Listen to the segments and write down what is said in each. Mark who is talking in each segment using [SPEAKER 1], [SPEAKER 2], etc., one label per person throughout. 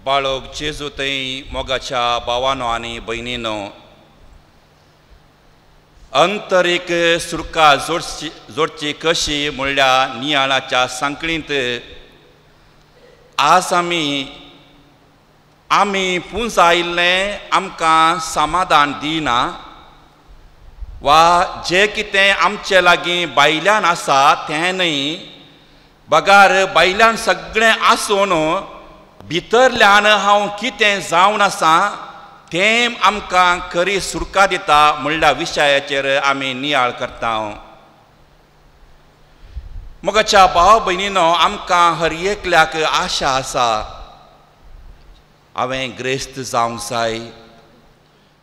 [SPEAKER 1] बाळोक जेजू थंय मोगाच्या भावानो आनी भयणीनो, अंतरीक सुरका जोडची कशी म्हणल्यार नियाळाच्या सांकळींत आज आमी पुंज आयिल्लें आमकां समाधान दिना, वा जें कितें आमचे लागीं भायल्यान आसा तें न्हय, बगार भायल्यान सगळें आसून भितरल्यान हांव कितें जावन आसा तें आमकां खरी सुरका दिता म्हणल्या विशयाचेर आमी नियाळ करता. मोगाच्या भाव भयणीनो, आमकां हर एकल्याक आशा आसा. हांवें ग्रेस्त जावंक जाय,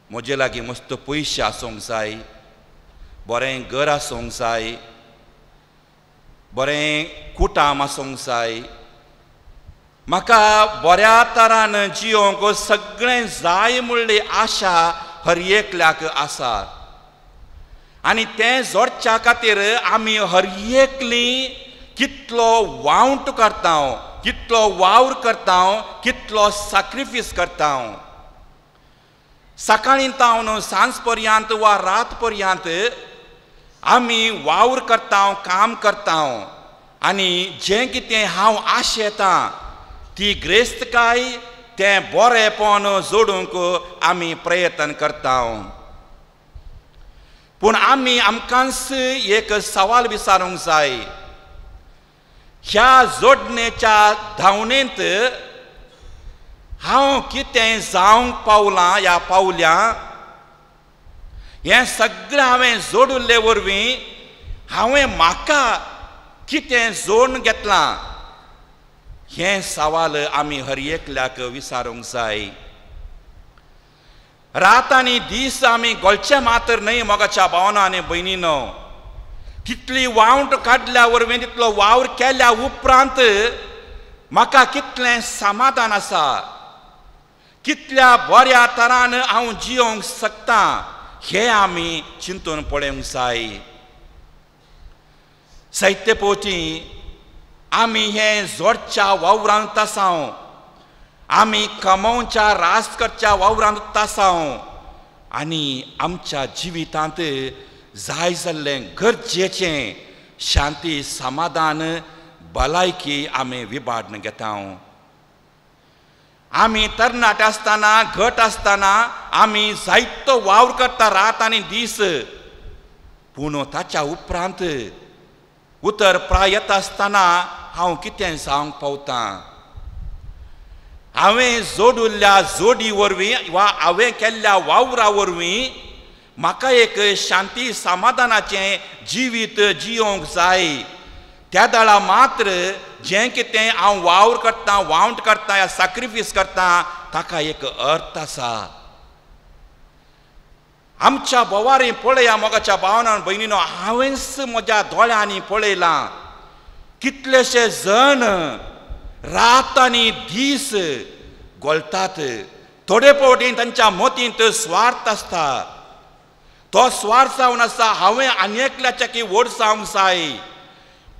[SPEAKER 1] म्हजे लागीं मस्त पयशे आसूंक जाय, बरें घर आसूंक जाय, बरें कुटाम आसूंक जाय, म्हाका बऱ्या तरान जियोंक सगळें जाय म्हणली आशा हर एकल्याक आसा. आनी तें जोडच्या खातीर आमी हर एकली कितलो वावंट करता, कितलो वावर करता, कितलो सॅक्रिफीस करता. सकाळीं तावन सांज पर्यंत वा रात पर्यंत आमी वावर करता, काम करता, आनी जें कितें हांव आशेता ती ग्रेस्तकाय तें बरेंपण जोडूंक आमी प्रयत्न करता. पूण आमी आमकांच एक सवाल विचारूंक जाय. ह्या जोडणेच्या धांवणेंत हांव कितें जावंक पावलां या पावल्या, हें सगळें हांवें जोडिल्ले वरवीं हांवें म्हाका कितें जोडून घेतलां, हें सवाल आमी हर एकल्याक विचारूंक जाय. रात आनी दीस आमी गोलचे मात्र न्हय मोगाच्या भावानो आनी भयणीनो. तितली वावंट काडल्या वरवीं, तितलो वावर केल्या उपरांत म्हाका कितलें समाधान आसा, कितल्या बऱ्या तरान हांव जियोंक शकता, हें आमी चिंतून पळोवंक जाय. साहित्य पोवची आमी हें जोडच्या वावरांत आसा, आमी कमोवच्या रास करच्या वावरांत आसा, आनी आमच्या जिवितांत जाय जाल्लें गरजेचें शांती, समाधान, भलायकी आमी विबाडून घेता. आमी तरणाटे आसतना, घट आसतना आमी जायतो वावर करता रात आनी दीस, पूण ताच्या उपरांत उतर प्राय येता आसतना हांव कितें जावंक पावतां. हांवें जोडिल्ल्या जोडी वरवीं वा हांवें केल्ल्या वावरा वरवीं म्हाका एक शांती समाधानाचें जिवीत जियोंक जाय. त्या दाळा मात्र जें कितें हांव वावर करता, वावंट करता या सॅक्रिफीस करता, ताका एक अर्थ आसा. आमच्या बोवारी पळया मोगाच्या भावनां भयणीनो, हांवेंच म्हज्या दोळ्यांनी पळयलां कितलेशे जण रात आनी दीस गोलतात. थोडे फावटी तांच्या मोतींत स्वार्थ आसता. तो स्वार्थ जावन आसा हांवें आनेकल्याच्या की व्हड जावंक जाय,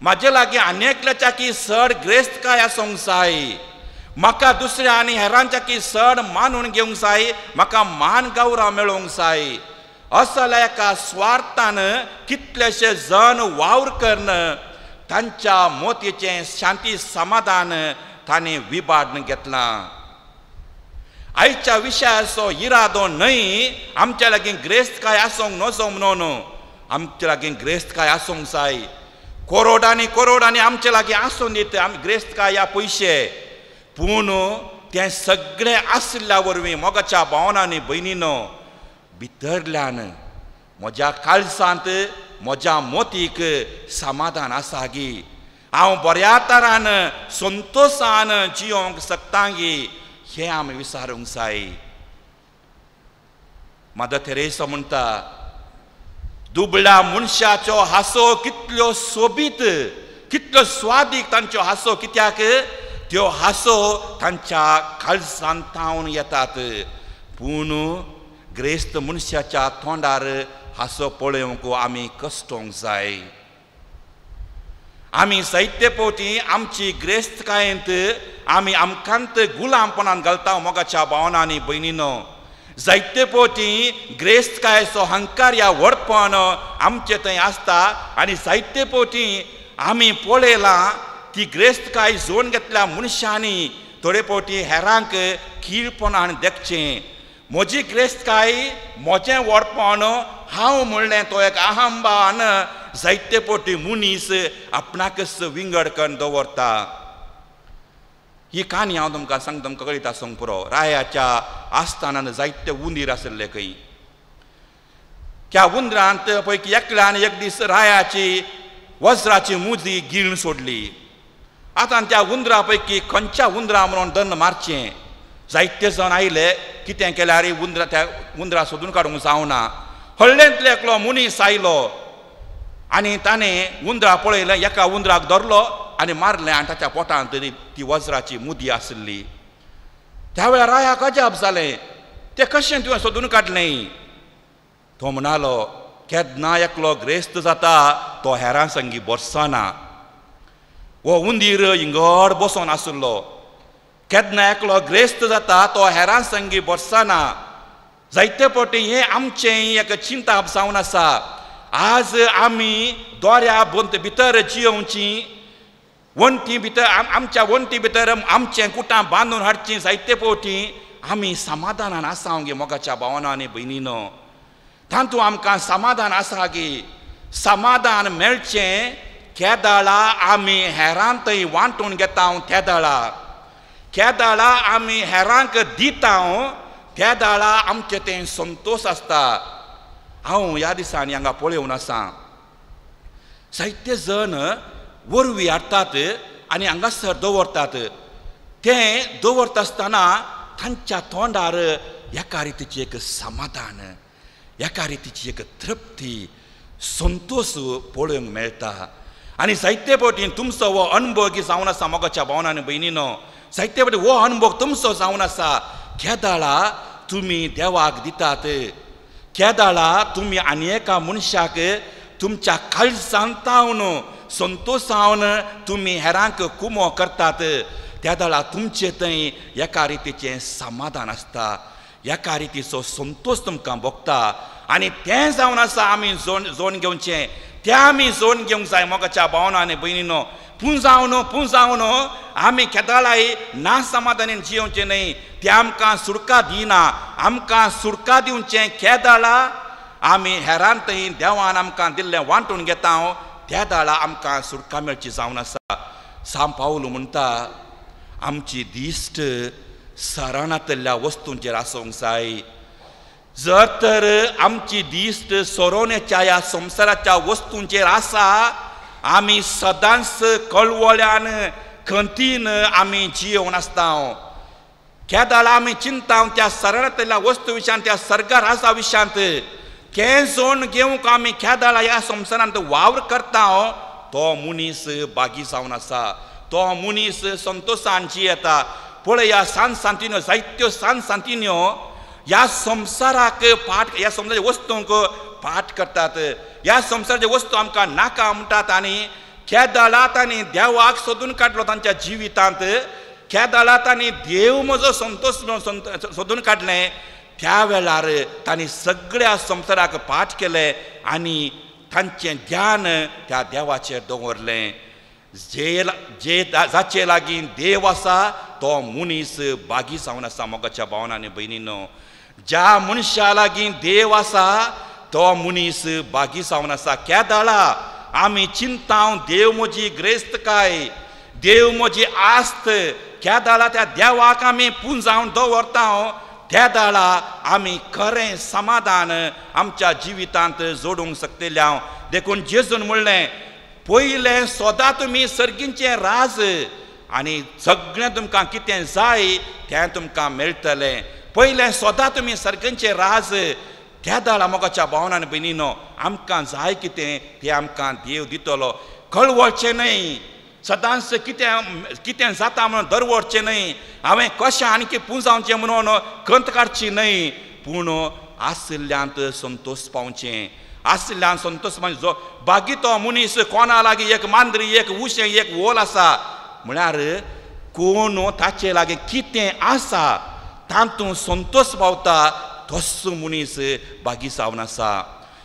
[SPEAKER 1] म्हाजे लागीं आनेकल्याच्या की चड ग्रेस्तकाय आसूंक जाय, म्हाका दुसऱ्या आनी हेरांच्या की चड मानून घेवंक जाय, म्हाका मान गौरव मेळोवंक जाय. असल्या एका स्वार्थान कितलेशे जण वावर करन तांच्या मोतीचें शांती समाधान ताणें विबाडून घेतलां. आयच्या विशयाचो इरादो न्हय आमच्या लागीं ग्रेस्तकाय आसूंक नजो म्हणून, आमच्या लागीं ग्रेस्तकाय आसूंक जाय. करोडांनी आमचे लागीं आसूं दीत ग्रेस्तकाय या पयशे, पूण तें सगळें आसल्या वरवीं मोगाच्या भावनांनी भयणीनो, भितरल्यान म्हज्या काळजांत, म्हज्या मोतीक समाधान आसा गी, हांव बऱ्या तरान संतोशान जियोंक शकता गी, हें आमी विचारूंक जाय. मदर तेरेसा म्हणटा, दुबळ्या मनशाचो हांसो कितल्यो सोबीत, कितल्यो स्वादीक तांच्यो हांसो, कित्याक त्यो हांसो तांच्या काळजांतावन येतात. पूण ग्रेस्त मनशाच्या तोंडार हांसो पळोवंक आमी कश्टोवंक जाय. आमी साहित्य पोवची आमची ग्रेस्तकायेंत आमी आमकांत गुलामपणान घालता मोगाच्या भावना आनी भयणीनो जायते फावटी ग्रेस्तकायेचो हंकार या व्हडपण आमचे थंय आसता आनी जायते फावटी आमी पळयलां ती ग्रेस्तकाय जोडून घेतल्या मनशांनी थोडे फावटी हेरांक खीळपणान देखचें म्हजी ग्रेस्तकाय म्हजें व्हडपण हांव म्हणलें तो एक अहंभान जायते फावटी मनीस आपणाकच विंगड करून दवरता ही काणी हांव तुमकां सांगता तुमकां कळीत आसूंक पुरो रायाच्या आस्थानान जायते उंदीर आसले खंय त्या उंदरांत पैकी एकल्यान एक दीस रायाची वज्राची मुदी गिळून सोडली आतां त्या उंदरा पैकी खंयच्या उंदरा म्हणून दंड मारचें जायते जण आयले कितें केल्यार त्या उंदरा सोदून काडूंक जावना हळ्ळेंतलो एकलो मनीस आयलो आनी ताणें उंदरा पळयलें एका उंदराक धरलो आनी मारलें आनी ताच्या पोटांत ती वज्राची मुदी आसली त्या वेळार रायाक अजाप जालें तें कशें तुवें सोदून काडलें तो म्हणलो केन्ना एकलो ग्रेस्त जाता तो हेरां संगी बसना वो उंदीर हिंगड बसोन आसलो केन्ना एकलो ग्रेस्त जाता तो हेरां संगी बसना जायते फावटी हें आमचें एक चिंता जावन आसा आज आमी दोऱ्या भितर जियोवची वण्टी भितर आमच्या वण्टी भितर आमचें कुटां बांदून हाडचीं जायते फावटी आमी समाधानान आसा गे मोगाच्या भावना आनी भयणीनो तातूंत आमकां समाधान आसा गे समाधान मेळचें केदाळा आमी हेरां थंय वांटून घेता त्या दाळा आमी हेरांक दिता त्या दाळा आमचें तें संतोश आसता हांव ह्या दिसांनी हांगा पळयोवन आसा जायते जण वरवीं हाडटात आनी हांगासर दवरतात तें दवरता आसतना तांच्या तोंडार एका रितीची एक समाधान एका रितीची एक तृप्ती संतोश पळोवंक मेळटा आनी जायते फावटी तुमचो हो अनुभव जावन आसा मोगाच्या भावना आनी भयणीनो जायते फावटी हो अनुभव तुमचो जावन आसा केदाळा तुमी देवाक दितात केदाळा तुमी आनी एका मनशाक तुमच्या काळजांतावन संतोशावन तुमी हेरांक कुमो करतात त्या दाळा तुमचें थंय एका रितीचें समाधान आसता एका रितीचो संतोश तुमकां भोगता आनी तें जावन आसा आमी जोडून घेवचें तें आमी जोडून घेवंक जाय मोगाच्या भावना आनी भयणीनो पुंजावन आमी केदाळाय ना समाधानान जियोवचें न्हय तें आमकां सुडका दिना आमकां सुडका दिवचें केदाळा आमी हेरान थंय देवान आमकां दिल्लें वांटून घेता त्या दाळा आमकां सुडका मेळची जावन आसा सांत पावलो म्हणटा आमची दिश्ट सराणांतल्या वस्तूंचेर आसूंक जाय जर तर आमची दिश्ट सोरोवण्याच्या ह्या संवसाराच्या वस्तूंचेर आसा आमी सदांच कळवळ्यान खंतीन आमी जियोवन आसता केदाळा आमी चिंता त्या सराणांतल्या वस्तू विशयान त्या सर्गार आसा विशयांत कें जोड घेवंक आमी केदाळा ह्या संवसारांत वावर करता तो मनीस बागी जावन आसा तो मनीस संतोशान जियेता पळया सांत सांतिन्यो जायत्यो सांत सांतिन्यो ह्या संवसाराक ह्या संवसाराच्या वस्तूंक पाठ करतात ह्या संवसाराच्यो वस्तू आमकां नाका म्हणटात आनी केदाळा तांणी देवाक सोदून काडलो तांच्या जिवितांत केदाळा तांणी देव म्हजो संतोश सोदून काडलें त्या वेळार तांणी सगळ्या संवसाराक पाठ केलें आनी तांचें ध्यान त्या देवाचेर दवरलें जाचे लागीं देव आसा तो मनीस बागी जावन आसा मोगाच्या भावना आनी भयणीनो ज्या मनशा लागीं देव आसा तो मनीस बागी जावन आसा केदाळा आमी चिंता देव म्हजी ग्रेस्तकाय देव म्हजी आस्त केदाळा त्या देवाक आमी पुंजावन दवरता त्या दाळा आमी खरें समाधान आमच्या जिवितांत जोडूंक शकतल्या देखून जेजून म्हणलें पयलें सोदा तुमी सर्गींचें राज आनी सगळें तुमकां कितें जाय तें तुमकां मेळटलें पयलें सोदा तुमी सर्गींचें राज त्या दाळा मोगाच्या भावना आनी भयणीनो आमकां जाय कितें तें आमकां देव दितलो कळवळचें न्हय सदांच कितें जाता म्हणून दरवरचें न्हय हांवें कशें आनीक पुंजावचें म्हणून खंत काडची न्हय पूण आसल्ल्यांत संतोश पावचें आसल्ल्यान संतोश म्हणजे जो बागी तो मनीस कोणा लागीं एक मांद्री एक उशें एक वोल आसा म्हळ्यार कोण ताचे लागी कितें आसा तातूंत संतोश पावता तस्सो मनीस बागी जावन आसा.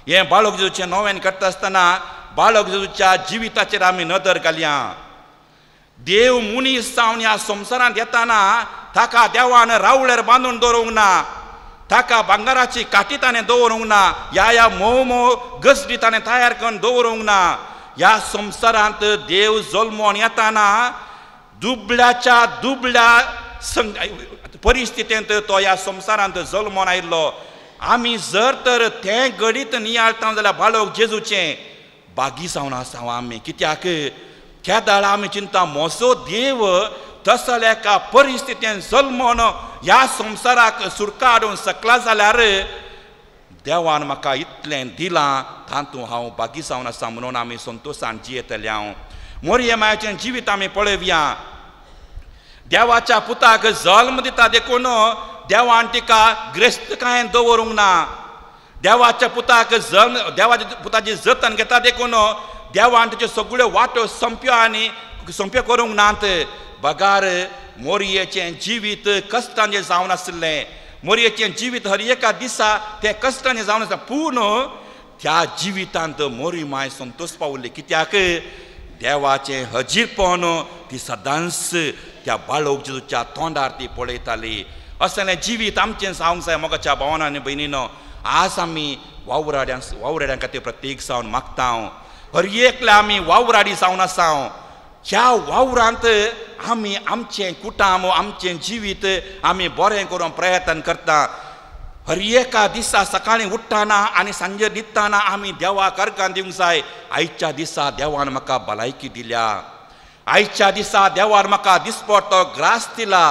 [SPEAKER 1] हें बाळक जेजूचें नव्यान करता आसतना बाळक जेजूच्या जिविताचेर आमी नदर घालया. देव मनीस जावन ह्या संवसारांत येताना ताका देवान रावळ्यार बांदून दवरूंक ना, ताका भांगाराची काटी ताणें दवरूंक ना, ह्या मोव गसडी ताणें तयार करून दवरूंक ना. ह्या संवसारांत देव जल्मोन येताना दुबळ्याच्या दुबळ्या परिस्थितींत तो ह्या संवसारांत जल्मोन आयिल्लो. आमी जर तर तें घडीत नियाळटा जाल्यार बाळक जेजूचें बागी जावन आसा आमी. कित्याक त्या दाळा आमी चिंता मोसो देव तसल्या एका परिस्थितीन जल्मोन ह्या संवसाराक सुरका हाडून सकला जाल्यार देवान म्हाका इतलें दिलां तातूंत हांव बागी जावन आसा म्हणून आमी संतोशान जियेतले. हांव मोरयेमाचें जिवीत आमी पळयवया. देवाच्या पुताक जल्म दिता देखून देवान तिका ग्रेस्तकायेन दवरूंक ना. देवाच्या पुताक देवाच्या पुताची जतन घेता देखून देवान तिच्यो सगळ्यो वाटो संप्यो करूंक नात. बगार मोरयेचें जिवीत कश्टांचें जावन आसलें. मोरयेचें जिवीत हर एका दिसा तें कश्टांचें जावन आसा, पूण त्या जिवितांत मोरी माय संतोश पावली. कित्याक देवाचें हजीरपण ती सदांच त्या बाळक जेजूच्या तोंडार ती पळयताली. असलें जिवीत आमचें जावंक जाय मोगाच्या भावांनो आनी भयणीनो. आज आमी वावराड्यां खातीर प्रत्येक जावन मागता. हर एकले आमी वावराडी जावन आसा. ह्या वावरांत आमी आमचें कुटुंब आमचें जिवीत आमी बरें करूंक प्रयत्न करता. हर एका दिसा सकाळीं उठ्ठाना आनी सांजे न्हिदताना आमी देवाक अर्घां दिवंक जाय. आयच्या दिसा देवान म्हाका भलायकी दिल्या. आयच्या दिसा देवान म्हाका दिसपडटो ग्रास दिला.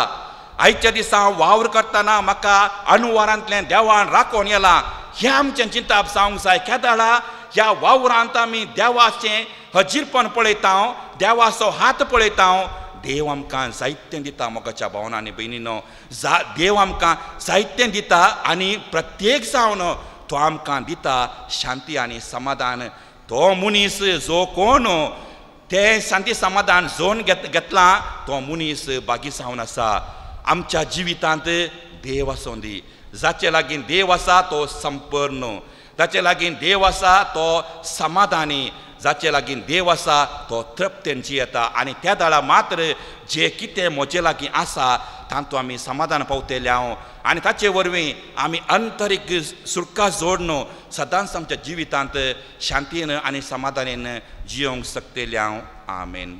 [SPEAKER 1] आयच्या दिसा हांव वावर करतना म्हाका अणुवारांतल्यान देवान राखून येला. हें आमचें चिंतप जावंक जाय. केदाळा ह्या वावरांत आमी देवाचें हजीरपण पळयता, देवाचो हात पळयता. देव आमकां जायतें दिता मोगाच्या भावांनो आनी भयणीनो. देव आमकां जायतें दिता आनी प्रत्येक जावन तो आमकां दिता शांती आनी समाधान. तो मनीस जो कोण तें शांती समाधान जोन घेतला तो मनीस बागी जावन आसा. आमच्या जिवितांत देव आसूं दी. जाचे लागीं देव आसा तो संपूर्ण, जाचे लागीं देव आसा तो समाधानी, जाचे लागीं देव आसा तो तृप्तेन जियेता. आनी त्या दाळा मात्र जे कितें म्हजे लागीं आसा तातूंत आमी समाधान पावतले. आनी ताचे वरवीं आमी अंतरीक सुरका जोडून सदांच आमच्या जिवितांत शांतीन आनी समाधानीन जियोंक शकतले. आमेन.